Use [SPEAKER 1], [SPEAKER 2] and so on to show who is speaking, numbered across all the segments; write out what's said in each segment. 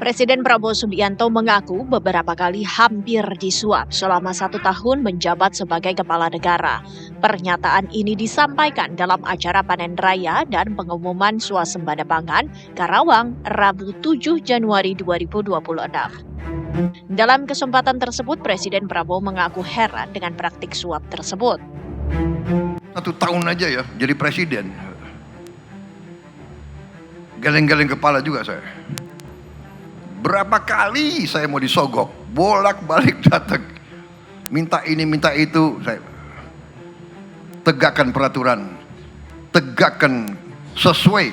[SPEAKER 1] Presiden Prabowo Subianto mengaku beberapa kali hampir disuap selama 1 tahun menjabat sebagai kepala negara. Pernyataan ini disampaikan dalam acara panen raya dan pengumuman swasembada pangan Karawang, Rabu 7 Januari 2026. Dalam kesempatan tersebut, Presiden Prabowo mengaku heran dengan praktik suap tersebut.
[SPEAKER 2] 1 tahun aja ya jadi presiden. Geleng-geleng kepala juga saya. Berapa kali saya mau disogok, bolak-balik datang. Minta ini, minta itu. Saya tegakkan peraturan, tegakkan sesuai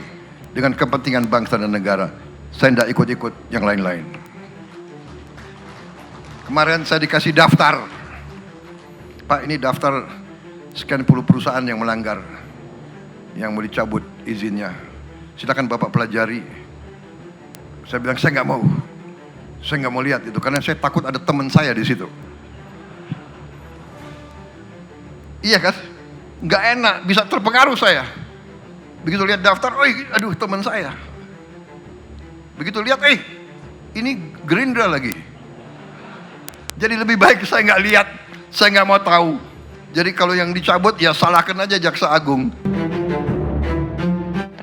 [SPEAKER 2] dengan kepentingan bangsa dan negara. Saya tidak ikut-ikut yang lain-lain. Kemarin saya dikasih daftar. Pak, ini daftar sekian puluh perusahaan yang melanggar, yang mau dicabut izinnya. Silakan Bapak pelajari. Saya bilang saya nggak mau lihat itu karena saya takut ada teman saya di situ. Iya kan? Nggak enak, bisa terpengaruh saya. Begitu lihat daftar, aduh teman saya. Begitu lihat, ini Gerindra lagi. Jadi lebih baik saya nggak lihat, saya nggak mau tahu. Jadi kalau yang dicabut ya salahkan aja Jaksa Agung.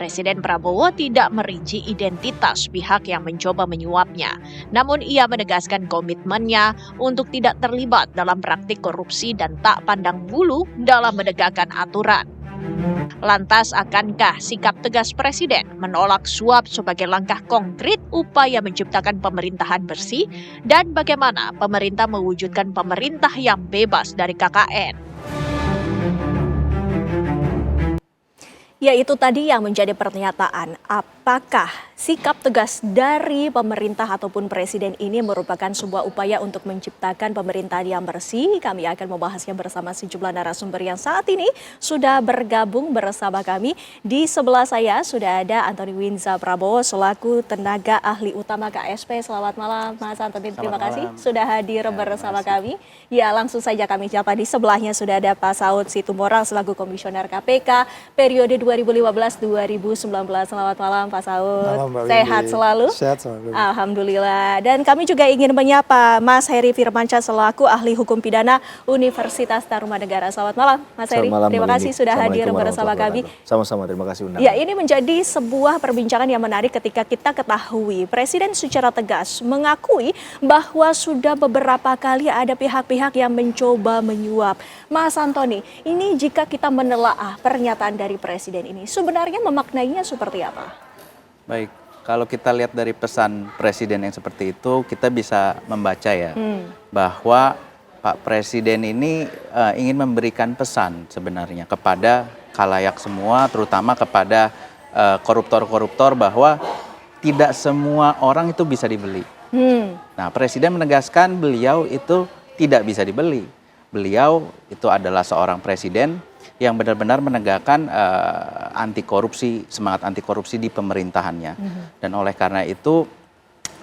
[SPEAKER 1] Presiden Prabowo tidak merinci identitas pihak yang mencoba menyuapnya. Namun ia menegaskan komitmennya untuk tidak terlibat dalam praktik korupsi dan tak pandang bulu dalam menegakkan aturan. Lantas, akankah sikap tegas Presiden menolak suap sebagai langkah konkret upaya menciptakan pemerintahan bersih? Dan bagaimana pemerintah mewujudkan pemerintah yang bebas dari KKN? Ya, itu tadi yang menjadi pernyataan. Apakah sikap tegas dari pemerintah ataupun presiden ini merupakan sebuah upaya untuk menciptakan pemerintahan yang bersih? Kami akan membahasnya bersama sejumlah narasumber yang saat ini sudah bergabung bersama kami. Di sebelah saya sudah ada Antoni Winza Prabowo selaku tenaga ahli utama KSP. Selamat malam Mas Antoni, terima kasih sudah hadir bersama kami. Ya, langsung saja kami jawab. Di sebelahnya sudah ada Pak Saud Situmorang selaku Komisioner KPK periode 2015-2019. Selamat malam Pak Saud.
[SPEAKER 3] Malam,
[SPEAKER 1] Sehat selalu?
[SPEAKER 3] Sehat selalu.
[SPEAKER 1] Alhamdulillah. Dan kami juga ingin menyapa Mas Heri Firmansyah selaku ahli hukum pidana Universitas Tarumanegara. Selamat malam Mas Heri. Terima kasih sudah hadir bersama kami.
[SPEAKER 3] Sama-sama, terima kasih undangan.
[SPEAKER 1] Ya, ini menjadi sebuah perbincangan yang menarik ketika kita ketahui Presiden secara tegas mengakui bahwa sudah beberapa kali ada pihak-pihak yang mencoba menyuap. Mas Antoni, ini jika kita menelaah pernyataan dari Presiden ini, sebenarnya memaknainya seperti apa?
[SPEAKER 4] Baik, kalau kita lihat dari pesan Presiden yang seperti itu, kita bisa membaca ya, bahwa Pak Presiden ini ingin memberikan pesan sebenarnya kepada khalayak semua, terutama kepada koruptor-koruptor bahwa tidak semua orang itu bisa dibeli. Nah, Presiden menegaskan beliau itu tidak bisa dibeli. Beliau itu adalah seorang presiden yang benar-benar menegakkan anti korupsi, semangat anti korupsi di pemerintahannya. Dan oleh karena itu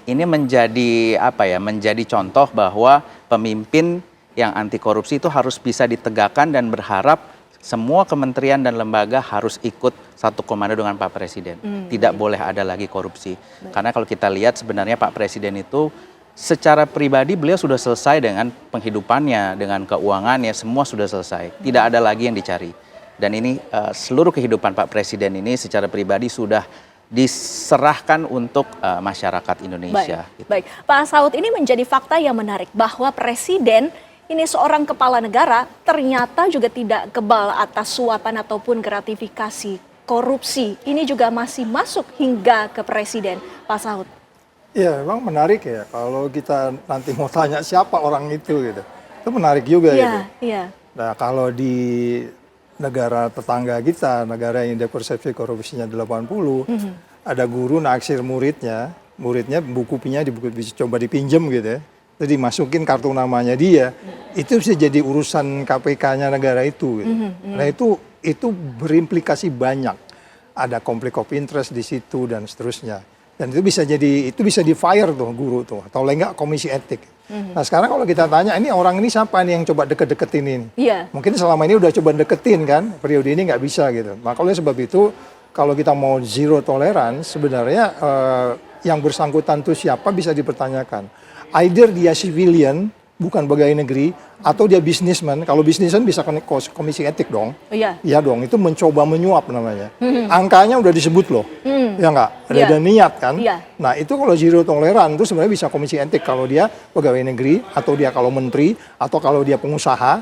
[SPEAKER 4] ini menjadi menjadi contoh bahwa pemimpin yang anti korupsi itu harus bisa ditegakkan dan berharap semua kementerian dan lembaga harus ikut satu komando dengan Pak Presiden. Tidak boleh ada lagi korupsi. Karena kalau kita lihat sebenarnya Pak Presiden itu secara pribadi beliau sudah selesai dengan penghidupannya, dengan keuangannya, semua sudah selesai. Tidak ada lagi yang dicari. Dan ini seluruh kehidupan Pak Presiden ini secara pribadi sudah diserahkan untuk masyarakat Indonesia.
[SPEAKER 1] Baik. Pak Saud, ini menjadi fakta yang menarik bahwa Presiden ini seorang kepala negara ternyata juga tidak kebal atas suapan ataupun gratifikasi korupsi. Ini juga masih masuk hingga ke Presiden, Pak Saud.
[SPEAKER 3] Ya, memang menarik ya kalau kita nanti mau tanya siapa orang itu gitu. Itu menarik juga gitu.
[SPEAKER 1] Iya.
[SPEAKER 3] Nah, kalau di negara tetangga kita, negara yang indeks persepsi korupsinya 80, ada guru naksir muridnya buku punya coba dipinjem gitu ya. Jadi masukin kartu namanya dia, itu bisa jadi urusan KPK-nya negara itu. Gitu. Nah itu berimplikasi banyak. Ada konflik of interest di situ dan seterusnya. Dan itu bisa di fire tuh guru tuh, atau enggak komisi etik. Nah sekarang kalau kita tanya, ini orang ini siapa nih yang coba deket-deketin ini?
[SPEAKER 1] Iya.
[SPEAKER 3] Mungkin selama ini udah coba deketin kan, periode ini nggak bisa gitu. Maka oleh sebab itu, kalau kita mau zero tolerance, sebenarnya yang bersangkutan itu siapa bisa dipertanyakan. Either dia civilian, bukan pegawai negeri, atau dia businessman. Kalau businessman bisa komisi etik dong.
[SPEAKER 1] Iya.
[SPEAKER 3] Iya dong, itu mencoba menyuap namanya. Angkanya udah disebut loh. Ya nggak? Ada niat kan?
[SPEAKER 1] Iya.
[SPEAKER 3] Nah itu kalau zero toleran itu sebenarnya bisa komisi etik kalau dia pegawai negeri, atau dia kalau menteri, atau kalau dia pengusaha,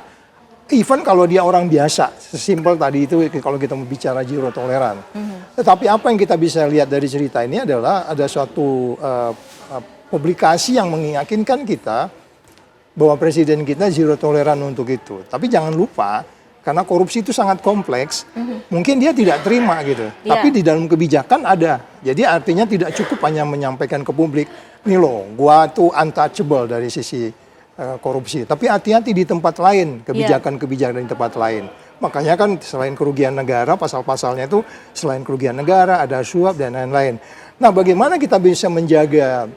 [SPEAKER 3] even kalau dia orang biasa. Sesimpel tadi itu kalau kita mau bicara zero toleran. Tetapi apa yang kita bisa lihat dari cerita ini adalah ada suatu publikasi yang meyakinkan kita bahwa presiden kita zero toleran untuk itu. Tapi jangan lupa, karena korupsi itu sangat kompleks, mungkin dia tidak terima gitu. Tapi di dalam kebijakan ada. Jadi artinya tidak cukup hanya menyampaikan ke publik, nih loh, gua tuh untouchable dari sisi korupsi. Tapi hati-hati di tempat lain, kebijakan-kebijakan di tempat lain. Makanya kan selain kerugian negara, pasal-pasalnya itu selain kerugian negara, ada suap dan lain-lain. Nah bagaimana kita bisa menjaga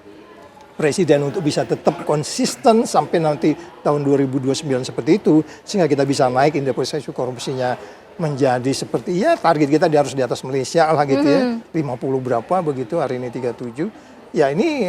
[SPEAKER 3] presiden untuk bisa tetap konsisten sampai nanti tahun 2029 seperti itu, sehingga kita bisa naik indeks persepsi korupsinya menjadi seperti ya target kita harus di atas Malaysia lah gitu ya, 50 berapa begitu, hari ini 37. Ya ini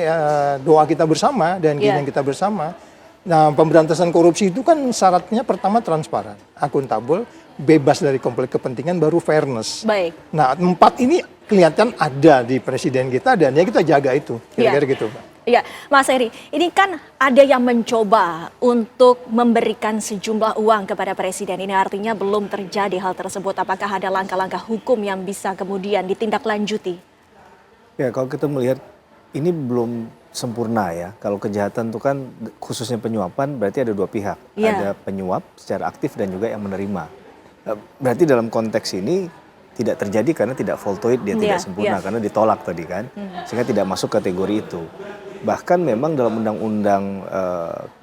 [SPEAKER 3] doa kita bersama dan keinginan kita bersama. Nah pemberantasan korupsi itu kan syaratnya pertama transparan, akuntabel, bebas dari konflik kepentingan, baru fairness.
[SPEAKER 1] Baik.
[SPEAKER 3] Nah 4 ini kelihatan ada di presiden kita dan ya kita jaga itu, kira-kira gitu Pak.
[SPEAKER 1] Iya, Mas Heri, ini kan ada yang mencoba untuk memberikan sejumlah uang kepada presiden. Ini artinya belum terjadi hal tersebut. Apakah ada langkah-langkah hukum yang bisa kemudian ditindaklanjuti?
[SPEAKER 5] Ya, kalau kita melihat ini belum sempurna ya. Kalau kejahatan itu kan khususnya penyuapan berarti ada dua pihak. Ada penyuap secara aktif dan juga yang menerima. Berarti dalam konteks ini tidak terjadi karena tidak voltoid, dia tidak sempurna karena ditolak tadi kan. Sehingga tidak masuk kategori itu. Bahkan memang dalam undang-undang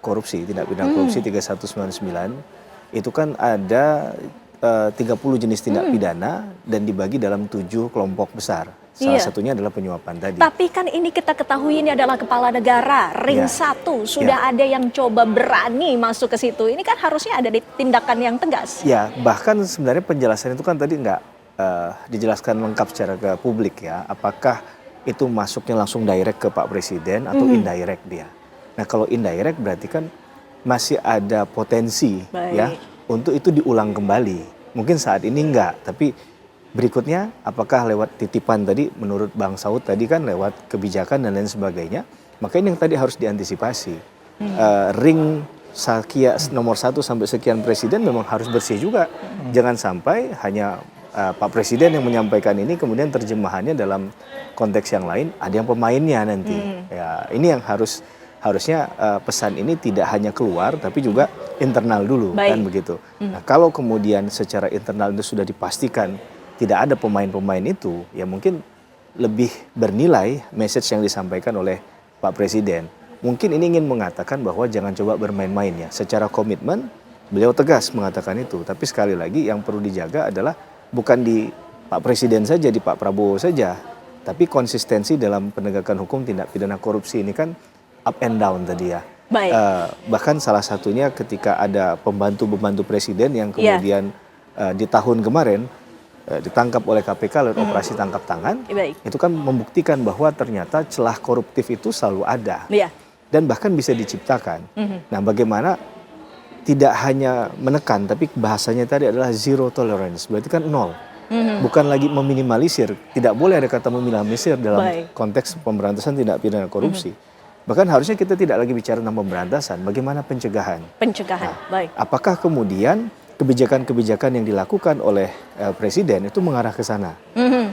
[SPEAKER 5] korupsi, tindak pidana korupsi 3199 itu kan ada 30 jenis tindak pidana dan dibagi dalam 7 kelompok besar. Salah satunya adalah penyuapan tadi.
[SPEAKER 1] Tapi kan ini kita ketahui ini adalah kepala negara, ring 1, sudah ada yang coba berani masuk ke situ. Ini kan harusnya ada tindakan yang tegas.
[SPEAKER 5] Ya, bahkan sebenarnya penjelasan itu kan tadi nggak dijelaskan lengkap secara ke publik ya. Apakah itu masuknya langsung direct ke Pak Presiden atau indirect dia. Nah kalau indirect berarti kan masih ada potensi ya untuk itu diulang kembali. Mungkin saat ini enggak, tapi berikutnya apakah lewat titipan tadi menurut Bang Saud tadi kan lewat kebijakan dan lain sebagainya. Maka ini yang tadi harus diantisipasi. Ring nomor 1 sampai sekian presiden memang harus bersih juga. Jangan sampai hanya Pak Presiden yang menyampaikan ini kemudian terjemahannya dalam konteks yang lain ada yang pemainnya nanti. Ya, ini yang harusnya pesan ini tidak hanya keluar tapi juga internal dulu kan begitu. Nah, kalau kemudian secara internal itu sudah dipastikan tidak ada pemain-pemain itu, ya mungkin lebih bernilai message yang disampaikan oleh Pak Presiden. Mungkin ini ingin mengatakan bahwa jangan coba bermain-main ya. Secara komitmen beliau tegas mengatakan itu, tapi sekali lagi yang perlu dijaga adalah bukan di Pak Presiden saja, di Pak Prabowo saja, tapi konsistensi dalam penegakan hukum tindak pidana korupsi ini kan up and down tadi ya. Bahkan salah satunya ketika ada pembantu-pembantu presiden yang kemudian di tahun kemarin ditangkap oleh KPK lewat operasi tangkap tangan, itu kan membuktikan bahwa ternyata celah koruptif itu selalu ada dan bahkan bisa diciptakan. Nah bagaimana tidak hanya menekan, tapi bahasanya tadi adalah zero tolerance, berarti kan 0. Bukan lagi meminimalisir, tidak boleh ada kata meminimalisir dalam konteks pemberantasan tindak pidana korupsi. Bahkan harusnya kita tidak lagi bicara tentang pemberantasan, bagaimana pencegahan.
[SPEAKER 1] Pencegahan,
[SPEAKER 5] nah, apakah kemudian kebijakan-kebijakan yang dilakukan oleh Presiden itu mengarah ke sana,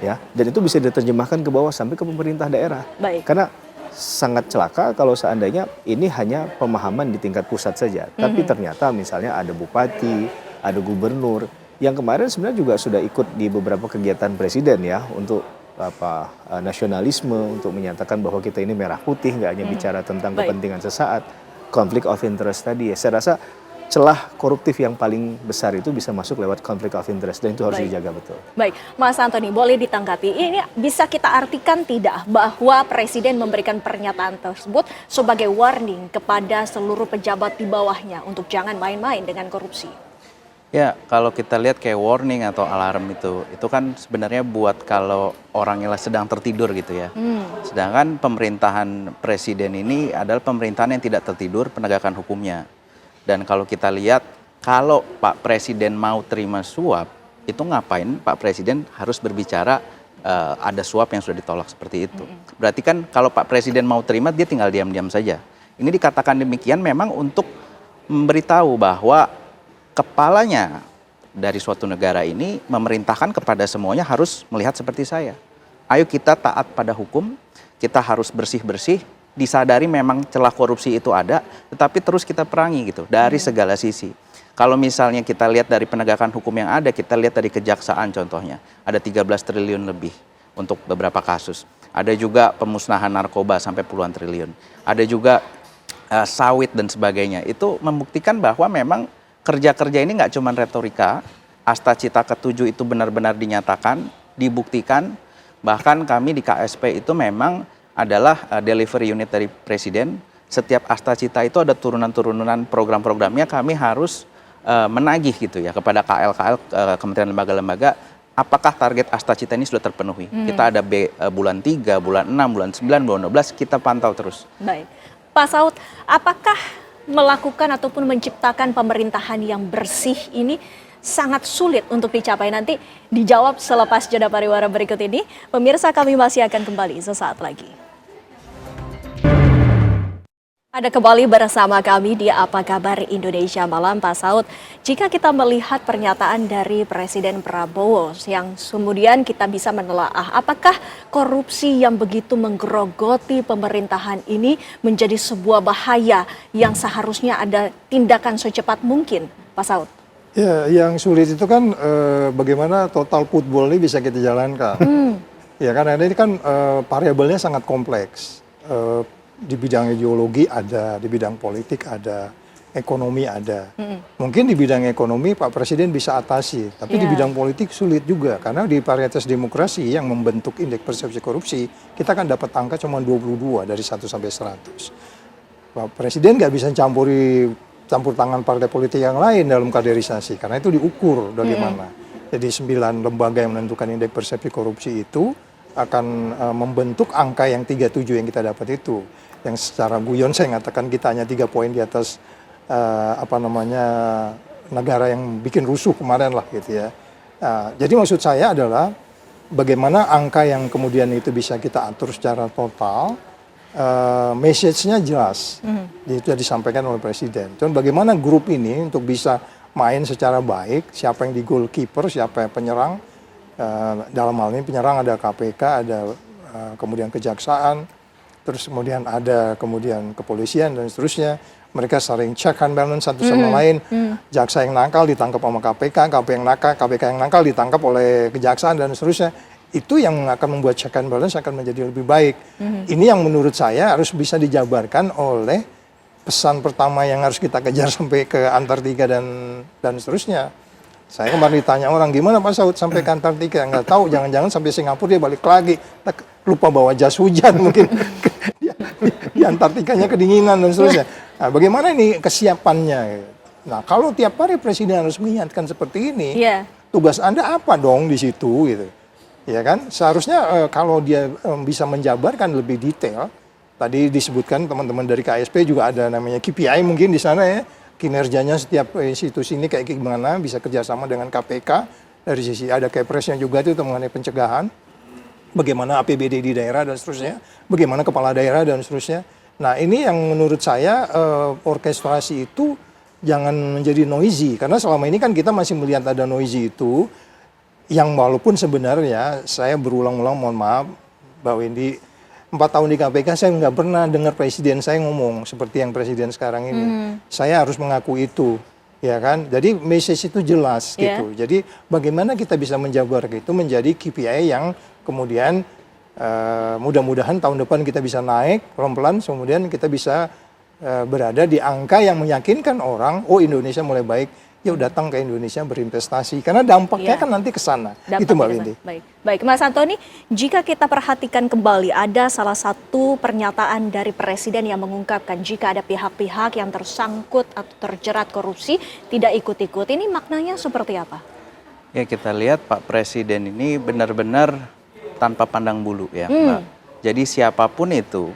[SPEAKER 5] ya, dan itu bisa diterjemahkan ke bawah sampai ke pemerintah daerah. Karena sangat celaka kalau seandainya ini hanya pemahaman di tingkat pusat saja. Tapi ternyata misalnya ada bupati, ada gubernur yang kemarin sebenarnya juga sudah ikut di beberapa kegiatan presiden ya untuk nasionalisme, untuk menyatakan bahwa kita ini merah putih, nggak hanya bicara tentang kepentingan sesaat, konflik of interest tadi. Saya rasa celah koruptif yang paling besar itu bisa masuk lewat konflik of interest dan itu harus dijaga betul.
[SPEAKER 1] Baik, Mas Antoni, boleh ditanggapi. Ini bisa kita artikan tidak bahwa Presiden memberikan pernyataan tersebut sebagai warning kepada seluruh pejabat di bawahnya untuk jangan main-main dengan korupsi?
[SPEAKER 4] Ya, kalau kita lihat kayak warning atau alarm itu kan sebenarnya buat kalau orangnya sedang tertidur gitu ya. Sedangkan pemerintahan presiden ini adalah pemerintahan yang tidak tertidur penegakan hukumnya. Dan kalau kita lihat, kalau Pak Presiden mau terima suap, itu ngapain Pak Presiden harus berbicara ada suap yang sudah ditolak seperti itu. Berarti kan kalau Pak Presiden mau terima, dia tinggal diam-diam saja. Ini dikatakan demikian memang untuk memberitahu bahwa kepalanya dari suatu negara ini memerintahkan kepada semuanya harus melihat seperti saya. Ayo kita taat pada hukum, kita harus bersih-bersih, disadari memang celah korupsi itu ada, tetapi terus kita perangi gitu dari segala sisi. Kalau misalnya kita lihat dari penegakan hukum yang ada, kita lihat dari kejaksaan contohnya, ada 13 triliun lebih untuk beberapa kasus. Ada juga pemusnahan narkoba sampai puluhan triliun. Ada juga sawit dan sebagainya. Itu membuktikan bahwa memang kerja-kerja ini nggak cuma retorika, Asta Cita ke-7 itu benar-benar dinyatakan, dibuktikan, bahkan kami di KSP itu memang adalah delivery unit dari Presiden. Setiap Asta Cita itu ada turunan-turunan program-programnya, kami harus menagih gitu ya kepada KL-KL, Kementerian Lembaga-Lembaga, apakah target Asta Cita ini sudah terpenuhi. Kita ada bulan 3, bulan 6, bulan 9, bulan 12, kita pantau terus.
[SPEAKER 1] Baik. Pak Saud, apakah melakukan ataupun menciptakan pemerintahan yang bersih ini sangat sulit untuk dicapai? Nanti dijawab selepas jeda pariwara berikut ini. Pemirsa, kami masih akan kembali sesaat lagi. Ada kembali bersama kami di Apa Kabar Indonesia Malam, Pak Saud. Jika kita melihat pernyataan dari Presiden Prabowo yang kemudian kita bisa menelaah, apakah korupsi yang begitu menggerogoti pemerintahan ini menjadi sebuah bahaya yang seharusnya ada tindakan secepat mungkin, Pak Saud?
[SPEAKER 3] Ya, yang sulit itu kan bagaimana total football ini bisa kita jalankan. Ya, karena ini kan variabelnya sangat kompleks. Di bidang ideologi ada, di bidang politik ada, ekonomi ada. Mungkin di bidang ekonomi Pak Presiden bisa atasi, tapi di bidang politik sulit juga. Karena di varietas demokrasi yang membentuk indeks persepsi korupsi, kita kan dapat angka cuma 22 dari 1 sampai 100. Pak Presiden nggak bisa campur tangan partai politik yang lain dalam kaderisasi, karena itu diukur bagaimana. Jadi 9 lembaga yang menentukan indeks persepsi korupsi itu akan membentuk angka yang 37 yang kita dapat itu. Yang secara guyon saya mengatakan kita hanya 3 poin di atas negara yang bikin rusuh kemarin lah gitu ya. Jadi maksud saya adalah bagaimana angka yang kemudian itu bisa kita atur secara total, message-nya jelas, itu sudah disampaikan oleh Presiden. Cuman bagaimana grup ini untuk bisa main secara baik, siapa yang di goalkeeper, siapa yang penyerang, dalam hal ini penyerang ada KPK, ada kemudian kejaksaan, terus kemudian ada kemudian kepolisian dan seterusnya. Mereka saling check and balance satu sama lain. Jaksa yang nakal ditangkap sama KPK, KPK yang nakal ditangkap oleh kejaksaan dan seterusnya. Itu yang akan membuat check and balance akan menjadi lebih baik. Ini yang menurut saya harus bisa dijabarkan oleh pesan pertama yang harus kita kejar sampai ke Antartika dan seterusnya. Saya kemarin ditanya orang, gimana Pak Saud sampai ke Antartika? Nggak tahu, jangan-jangan sampai Singapura dia balik lagi. Lupa bawa jas hujan mungkin. Di Antartikanya kedinginan dan seterusnya. Nah, bagaimana ini kesiapannya? Nah, kalau tiap hari Presiden harus mengingatkan seperti ini, tugas Anda apa dong di situ gitu? Ya kan? Seharusnya kalau dia bisa menjabarkan lebih detail, tadi disebutkan teman-teman dari KSP juga ada namanya KPI mungkin di sana ya. Kinerjanya setiap institusi ini kayak gimana, bisa kerjasama dengan KPK, dari sisi ada Kepresnya juga itu mengenai pencegahan, bagaimana APBD di daerah dan seterusnya, bagaimana kepala daerah dan seterusnya. Nah ini yang menurut saya orkestrasi itu jangan menjadi noisy, karena selama ini kan kita masih melihat ada noisy itu, yang walaupun sebenarnya saya berulang-ulang mohon maaf Mbak Wendy, 4 tahun di KPK saya nggak pernah dengar presiden saya ngomong seperti yang presiden sekarang ini. Saya harus mengaku itu, ya kan? Jadi message itu jelas gitu. Jadi bagaimana kita bisa menjabar itu menjadi KPI yang kemudian mudah-mudahan tahun depan kita bisa naik pelan-pelan, kemudian kita bisa berada di angka yang meyakinkan orang, oh Indonesia mulai baik. yuk datang ke Indonesia berinvestasi. Karena dampaknya kan nanti ke sana. Itu Mbak Windy.
[SPEAKER 1] Baik, baik. Mas Antoni, jika kita perhatikan kembali ada salah satu pernyataan dari Presiden yang mengungkapkan jika ada pihak-pihak yang tersangkut atau terjerat korupsi tidak ikut-ikut. Ini maknanya seperti apa?
[SPEAKER 4] Ya kita lihat Pak Presiden ini benar-benar tanpa pandang bulu ya Mbak. Jadi siapapun itu,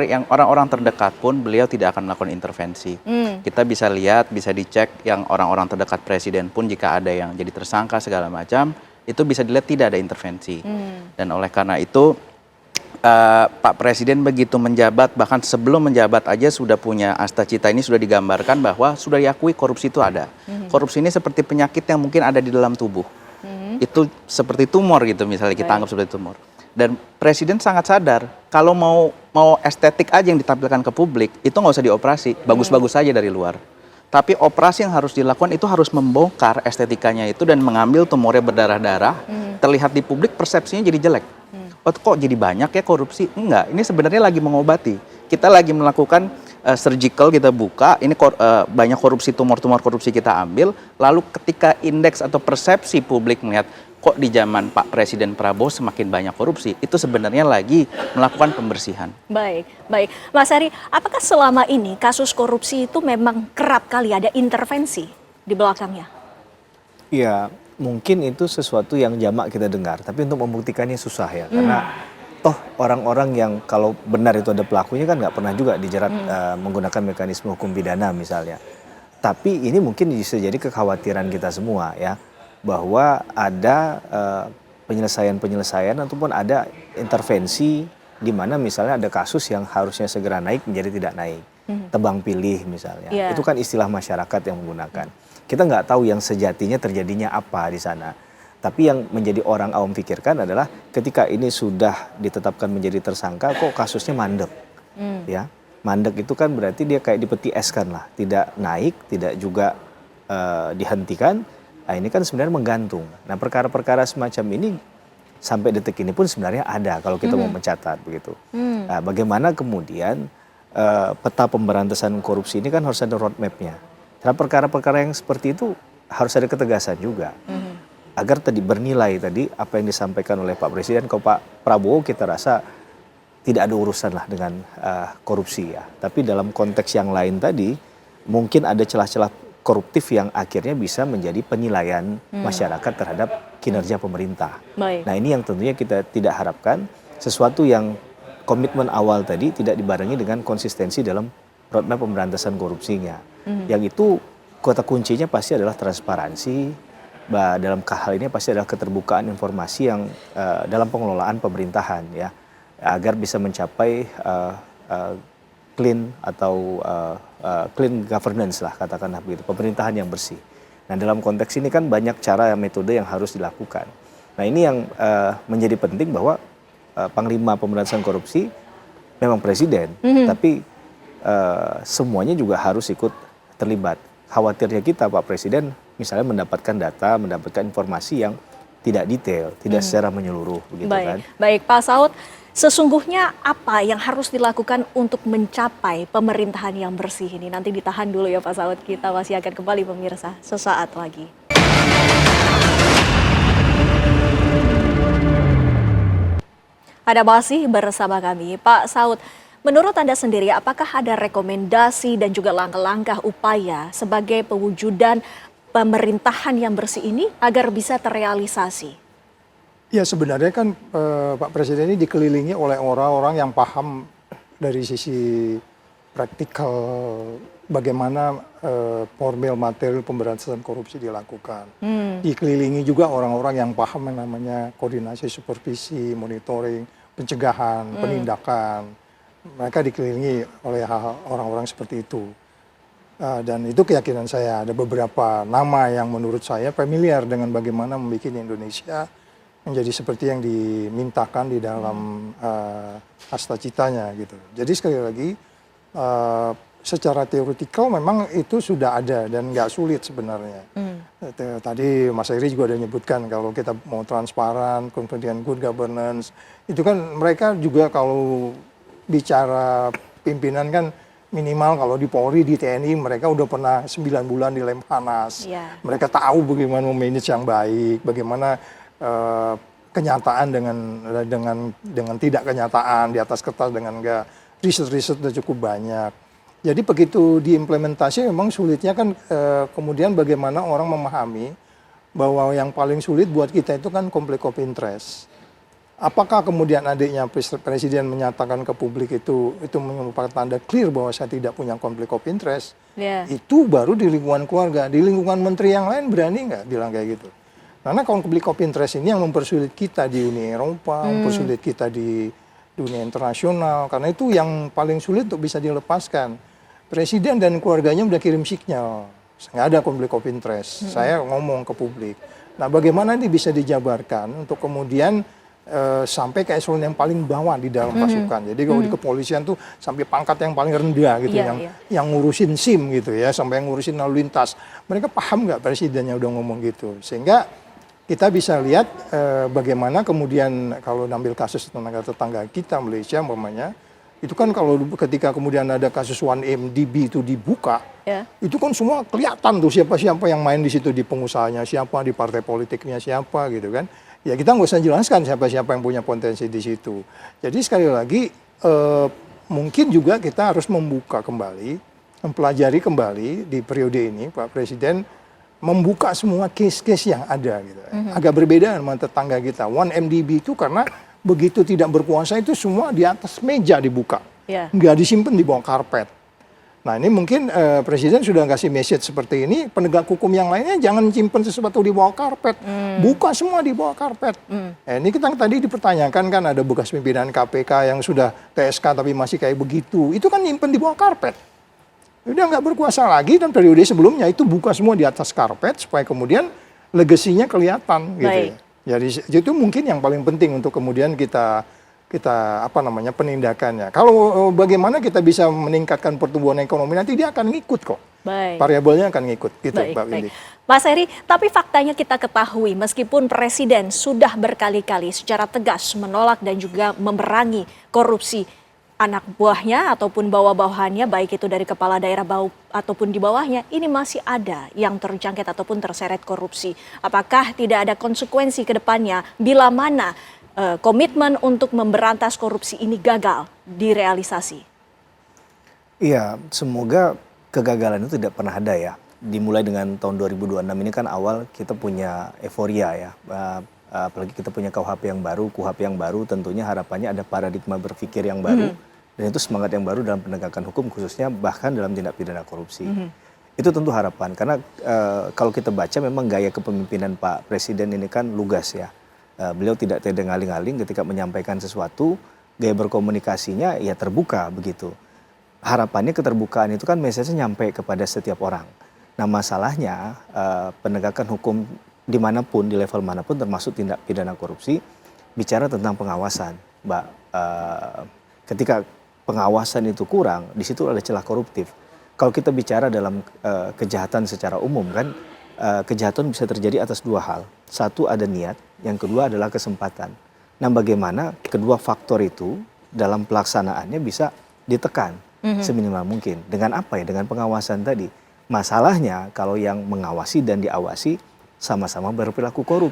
[SPEAKER 4] yang orang-orang terdekat pun beliau tidak akan melakukan intervensi. Kita bisa lihat, bisa dicek yang orang-orang terdekat Presiden pun jika ada yang jadi tersangka segala macam, itu bisa dilihat tidak ada intervensi. Dan oleh karena itu Pak Presiden begitu menjabat, bahkan sebelum menjabat aja sudah punya asta cita ini sudah digambarkan bahwa sudah diakui korupsi itu ada. Korupsi ini seperti penyakit yang mungkin ada di dalam tubuh. Itu seperti tumor gitu misalnya kita anggap seperti tumor. Dan Presiden sangat sadar kalau mau estetik aja yang ditampilkan ke publik itu nggak usah dioperasi, bagus-bagus saja dari luar. Tapi operasi yang harus dilakukan itu harus membongkar estetikanya itu dan mengambil tumornya berdarah-darah, terlihat di publik persepsinya jadi jelek. Oh, kok jadi banyak ya korupsi? Enggak, ini sebenarnya lagi mengobati. Kita lagi melakukan surgical, kita buka, ini banyak korupsi, tumor-tumor korupsi kita ambil, lalu ketika indeks atau persepsi publik melihat kok di zaman Pak Presiden Prabowo semakin banyak korupsi, itu sebenarnya lagi melakukan pembersihan.
[SPEAKER 1] Baik, baik. Mas Heri, apakah selama ini kasus korupsi itu memang kerap kali ada intervensi di belakangnya?
[SPEAKER 5] Iya, mungkin itu sesuatu yang jamak kita dengar, tapi untuk membuktikannya susah ya, karena toh orang-orang yang kalau benar itu ada pelakunya kan nggak pernah juga dijerat menggunakan mekanisme hukum pidana misalnya. Tapi ini mungkin bisa jadi kekhawatiran kita semua ya, bahwa ada penyelesaian-penyelesaian ataupun ada intervensi di mana misalnya ada kasus yang harusnya segera naik menjadi tidak naik. Tebang pilih misalnya. Itu kan istilah masyarakat yang menggunakan. Kita nggak tahu yang sejatinya terjadinya apa di sana. Tapi yang menjadi orang awam pikirkan adalah ketika ini sudah ditetapkan menjadi tersangka, kok kasusnya mandek. Ya, mandek itu kan berarti dia kayak dipeti eskan lah. Tidak naik, tidak juga dihentikan. Nah ini kan sebenarnya menggantung. Nah perkara-perkara semacam ini sampai detik ini pun sebenarnya ada kalau kita mau mencatat begitu. Nah, bagaimana kemudian peta pemberantasan korupsi ini kan harus ada roadmap-nya. Karena perkara-perkara yang seperti itu harus ada ketegasan juga. Agar tadi bernilai tadi apa yang disampaikan oleh Pak Presiden. Kalau Pak Prabowo kita rasa tidak ada urusan lah dengan korupsi ya. Tapi dalam konteks yang lain tadi mungkin ada celah-celah koruptif yang akhirnya bisa menjadi penilaian masyarakat terhadap kinerja pemerintah. Nah ini yang tentunya kita tidak harapkan, sesuatu yang komitmen awal tadi tidak dibarengi dengan konsistensi dalam roadmap pemberantasan korupsinya. Yang itu kata kuncinya pasti adalah transparansi, dalam hal ini pasti adalah keterbukaan informasi yang dalam pengelolaan pemerintahan ya, agar bisa mencapai clean atau clean governance lah katakanlah begitu, pemerintahan yang bersih. Nah dalam konteks ini kan banyak cara metode yang harus dilakukan. Nah ini yang menjadi penting bahwa Panglima Pemberantasan Korupsi memang Presiden, tapi semuanya juga harus ikut terlibat. Khawatirnya kita Pak Presiden misalnya mendapatkan data, mendapatkan informasi yang tidak detail, tidak secara menyeluruh begitu kan.
[SPEAKER 1] Baik Pak Saud. Sesungguhnya apa yang harus dilakukan untuk mencapai pemerintahan yang bersih ini? Nanti ditahan dulu ya Pak Saud, kita masih akan kembali pemirsa sesaat lagi. Anda masih bersama kami, Pak Saud. Menurut Anda sendiri, apakah ada rekomendasi dan juga langkah-langkah upaya sebagai pewujudan pemerintahan yang bersih ini agar bisa terrealisasi?
[SPEAKER 3] Ya sebenarnya kan Pak Presiden ini dikelilingi oleh orang-orang yang paham dari sisi praktikal bagaimana formil material pemberantasan korupsi dilakukan. Dikelilingi juga orang-orang yang paham yang namanya koordinasi, supervisi, monitoring, pencegahan, penindakan. Mereka dikelilingi oleh orang-orang seperti itu. Dan itu keyakinan saya, ada beberapa nama yang menurut saya familiar dengan bagaimana membuat Indonesia menjadi seperti yang dimintakan di dalam asta citanya gitu. Jadi sekali lagi secara teoretikal memang itu sudah ada dan nggak sulit sebenarnya. Tadi Mas Heri juga ada menyebutkan kalau kita mau transparan, kemudian good governance, itu kan mereka juga kalau bicara pimpinan kan Minimal kalau di Polri, di TNI mereka udah pernah 9 bulan di Lemhanas.
[SPEAKER 1] Iya.
[SPEAKER 3] Mereka tahu bagaimana memanage yang baik, bagaimana kenyataan dengan tidak kenyataan, di atas kertas dengan enggak. Riset-riset udah cukup banyak. Jadi begitu diimplementasi memang sulitnya kan kemudian bagaimana orang memahami bahwa yang paling sulit buat kita itu kan konflik of interest. Apakah kemudian adiknya presiden menyatakan ke publik itu merupakan tanda clear bahwa saya tidak punya konflik of interest?
[SPEAKER 1] Yeah.
[SPEAKER 3] Itu baru di lingkungan keluarga, di lingkungan menteri yang lain berani nggak bilang kayak gitu? Karena konflik of interest ini yang mempersulit kita di Uni Eropa, mempersulit kita di dunia internasional. Karena itu yang paling sulit untuk bisa dilepaskan. Presiden dan keluarganya udah kirim sinyal, nggak ada konflik of interest. Saya ngomong ke publik. Nah, bagaimana ini bisa dijabarkan untuk kemudian sampai ke eselon yang paling bawah di dalam pasukan. Jadi kalau di kepolisian tuh sampai pangkat yang paling rendah gitu, yang ngurusin SIM gitu ya, sampai yang ngurusin lalu lintas. Mereka paham nggak presidennya udah ngomong gitu, sehingga kita bisa lihat bagaimana kemudian kalau ambil kasus tetangga kita Malaysia umpamanya, itu kan kalau ketika kemudian ada kasus 1MDB itu dibuka, itu kan semua kelihatan tuh siapa-siapa yang main di situ, di pengusahanya siapa, di partai politiknya siapa gitu kan. Ya kita nggak usah jelaskan siapa-siapa yang punya potensi di situ. Jadi sekali lagi mungkin juga kita harus membuka kembali, mempelajari kembali di periode ini Pak Presiden membuka semua case-case yang ada gitu. Agak berbeda dengan tetangga kita. 1MDB itu karena begitu tidak berkuasa itu semua di atas meja dibuka, nggak disimpan di bawah karpet. Nah ini mungkin Presiden sudah kasih message seperti ini, penegak hukum yang lainnya jangan simpan sesuatu di bawah karpet, buka semua di bawah karpet. Ini kita tadi dipertanyakan kan ada bekas pimpinan KPK yang sudah TSK tapi masih kayak begitu, itu kan nyimpen di bawah karpet. Udah nggak berkuasa lagi dan periode sebelumnya itu buka semua di atas karpet supaya kemudian legasinya kelihatan gitu ya. Jadi itu mungkin yang paling penting untuk kemudian kita penindakannya. Kalau bagaimana kita bisa meningkatkan pertumbuhan ekonomi nanti dia akan ngikut kok. Variabelnya akan ngikut gitu Mbak Windy.
[SPEAKER 1] Mas Heri, tapi faktanya kita ketahui meskipun Presiden sudah berkali-kali secara tegas menolak dan juga memerangi korupsi, anak buahnya ataupun bawah-bawahannya, baik itu dari kepala daerah ataupun di bawahnya, ini masih ada yang terjangkit ataupun terseret korupsi. Apakah tidak ada konsekuensi ke depannya bila mana komitmen untuk memberantas korupsi ini gagal direalisasi?
[SPEAKER 5] Iya, semoga kegagalan itu tidak pernah ada ya. Dimulai dengan tahun 2026 ini kan awal kita punya euforia ya. Apalagi kita punya KUHP yang baru, KUHP yang baru tentunya harapannya ada paradigma berpikir yang baru. Dan itu semangat yang baru dalam penegakan hukum khususnya bahkan dalam tindak pidana korupsi. Itu tentu harapan karena kalau kita baca memang gaya kepemimpinan Pak Presiden ini kan lugas ya. Beliau tidak tedeng-aling-aling ketika menyampaikan sesuatu, gaya berkomunikasinya ya terbuka begitu. Harapannya keterbukaan itu kan message-nya nyampe kepada setiap orang. Nah masalahnya penegakan hukum dimanapun, di level manapun termasuk tindak pidana korupsi, bicara tentang pengawasan, Mbak. Ketika pengawasan itu kurang, di situ ada celah koruptif. Kalau kita bicara dalam kejahatan secara umum kan, kejahatan bisa terjadi atas dua hal. Satu ada niat, yang kedua adalah kesempatan. Nah bagaimana kedua faktor itu dalam pelaksanaannya bisa ditekan seminimal mungkin. Dengan apa ya? Dengan pengawasan tadi. Masalahnya kalau yang mengawasi dan diawasi sama-sama berperilaku korup.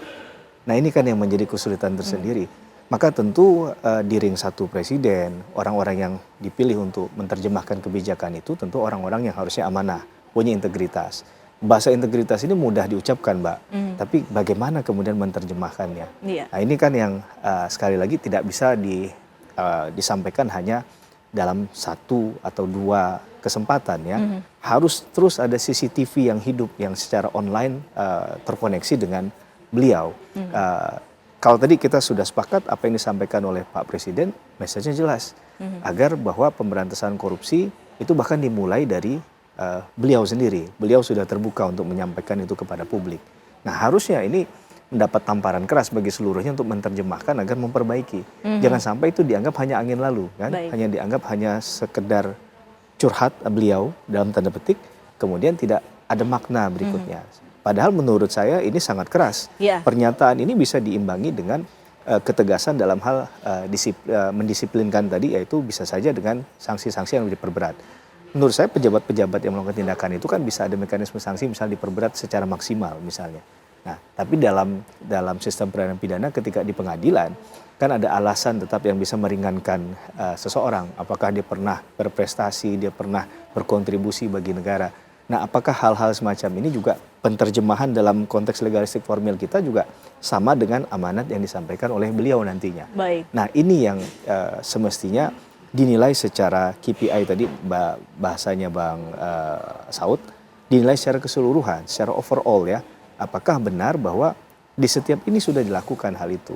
[SPEAKER 5] Nah ini kan yang menjadi kesulitan tersendiri. Maka tentu di ring satu presiden, orang-orang yang dipilih untuk menerjemahkan kebijakan itu tentu orang-orang yang harusnya amanah, punya integritas. Bahasa integritas ini mudah diucapkan Mbak, tapi bagaimana kemudian menerjemahkannya? Nah ini kan yang sekali lagi tidak bisa disampaikan hanya dalam satu atau dua kesempatan ya. Harus terus ada CCTV yang hidup, yang secara online terkoneksi dengan beliau. Kalau tadi kita sudah sepakat apa yang disampaikan oleh Pak Presiden, message-nya jelas. Agar bahwa pemberantasan korupsi itu bahkan dimulai dari beliau sendiri. Beliau sudah terbuka untuk menyampaikan itu kepada publik. Nah harusnya ini mendapat tamparan keras bagi seluruhnya untuk menerjemahkan agar memperbaiki. Jangan sampai itu dianggap hanya angin lalu, kan? Hanya dianggap hanya sekedar curhat beliau dalam tanda petik, kemudian tidak ada makna berikutnya. Padahal menurut saya ini sangat keras. Pernyataan ini bisa diimbangi dengan ketegasan dalam hal mendisiplinkan tadi, yaitu bisa saja dengan sanksi-sanksi yang diperberat. menurut saya pejabat-pejabat yang melakukan tindakan itu kan bisa ada mekanisme sanksi misalnya diperberat secara maksimal misalnya. Nah, tapi dalam sistem peradilan pidana ketika di pengadilan kan ada alasan tetap yang bisa meringankan seseorang. Apakah dia pernah berprestasi, dia pernah berkontribusi bagi negara. Nah, apakah hal-hal semacam ini juga penterjemahan dalam konteks legalistik formil kita juga sama dengan amanat yang disampaikan oleh beliau nantinya.
[SPEAKER 1] Baik.
[SPEAKER 5] Nah, ini yang semestinya dinilai secara KPI tadi bahasanya Bang Saud, dinilai secara keseluruhan, secara overall ya. Apakah benar bahwa di setiap ini sudah dilakukan hal itu?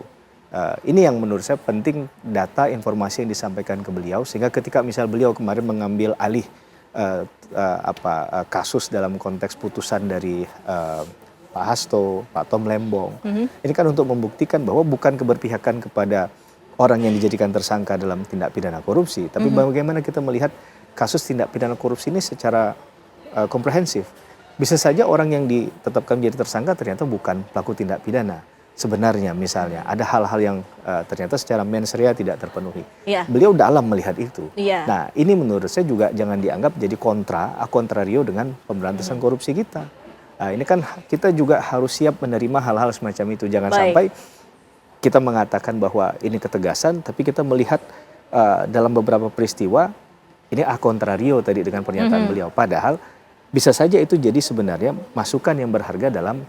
[SPEAKER 5] Ini yang menurut saya penting, data informasi yang disampaikan ke beliau, sehingga ketika misal beliau kemarin mengambil alih kasus dalam konteks putusan dari Pak Hasto, Pak Tom Lembong, ini kan untuk membuktikan bahwa bukan keberpihakan kepada orang yang dijadikan tersangka dalam tindak pidana korupsi, tapi bagaimana kita melihat kasus tindak pidana korupsi ini secara komprehensif. Bisa saja orang yang ditetapkan menjadi tersangka ternyata bukan pelaku tindak pidana. Sebenarnya misalnya ada hal-hal yang ternyata secara mens rea tidak terpenuhi.
[SPEAKER 1] Iya.
[SPEAKER 5] Beliau dalam melihat itu.
[SPEAKER 1] Iya.
[SPEAKER 5] Nah, ini menurut saya juga jangan dianggap jadi kontrario dengan pemberantasan korupsi kita. Nah, ini kan kita juga harus siap menerima hal-hal semacam itu. Jangan
[SPEAKER 1] Baik.
[SPEAKER 5] sampai kita mengatakan bahwa ini ketegasan, tapi kita melihat dalam beberapa peristiwa ini kontrario tadi dengan pernyataan beliau. Padahal bisa saja itu jadi sebenarnya masukan yang berharga dalam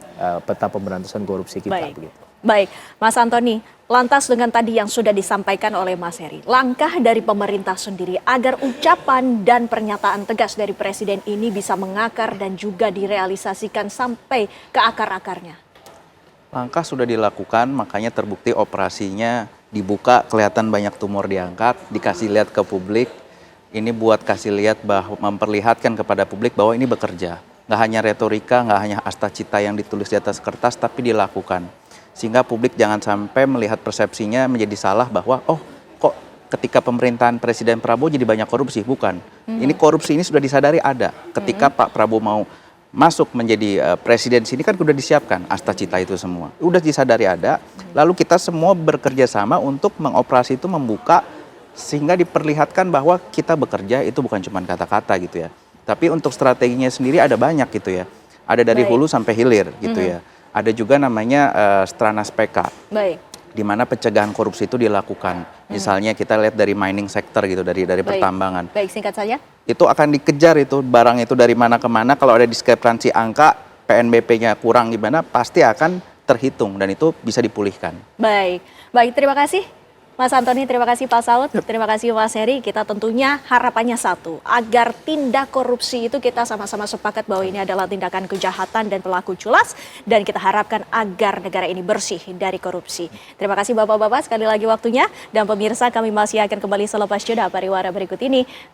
[SPEAKER 5] peta pemberantasan korupsi kita.
[SPEAKER 1] Baik.
[SPEAKER 5] Begitu.
[SPEAKER 1] Baik, Mas Antoni, lantas dengan tadi yang sudah disampaikan oleh Mas Heri, langkah dari pemerintah sendiri agar ucapan dan pernyataan tegas dari Presiden ini bisa mengakar dan juga direalisasikan sampai ke akar-akarnya.
[SPEAKER 4] Langkah sudah dilakukan, makanya terbukti operasinya dibuka, kelihatan banyak tumor diangkat, dikasih lihat ke publik. Ini buat kasih lihat bahwa memperlihatkan kepada publik bahwa ini bekerja. Nggak hanya retorika, nggak hanya asta cita yang ditulis di atas kertas, tapi dilakukan. Sehingga publik jangan sampai melihat persepsinya menjadi salah bahwa, oh kok ketika pemerintahan Presiden Prabowo jadi banyak korupsi. Bukan. Ini korupsi ini sudah disadari ada. Ketika Pak Prabowo mau masuk menjadi presiden sini kan sudah disiapkan asta cita itu semua. Udah disadari ada, lalu kita semua bekerja sama untuk mengoperasi itu, membuka, sehingga diperlihatkan bahwa kita bekerja itu bukan cuma kata-kata gitu ya. Tapi untuk strateginya sendiri ada banyak gitu ya. Ada dari hulu sampai hilir gitu ya. Ada juga namanya Stranas PK.
[SPEAKER 1] Baik.
[SPEAKER 4] Di mana pencegahan korupsi itu dilakukan. Misalnya kita lihat dari mining sector gitu, dari pertambangan.
[SPEAKER 1] Baik, singkat saja.
[SPEAKER 4] Itu akan dikejar itu, barang itu dari mana ke mana. Kalau ada diskrepansi angka, PNBP-nya kurang gimana, pasti akan terhitung dan itu bisa dipulihkan.
[SPEAKER 1] Baik, terima kasih Mas Antoni, terima kasih Pak Saud, terima kasih Mas Heri. Kita tentunya harapannya satu, agar tindak korupsi itu kita sama-sama sepakat bahwa ini adalah tindakan kejahatan dan pelaku culas, dan kita harapkan agar negara ini bersih dari korupsi. Terima kasih Bapak-Bapak sekali lagi waktunya, dan pemirsa kami masih akan kembali selepas jeda pariwara berikut ini.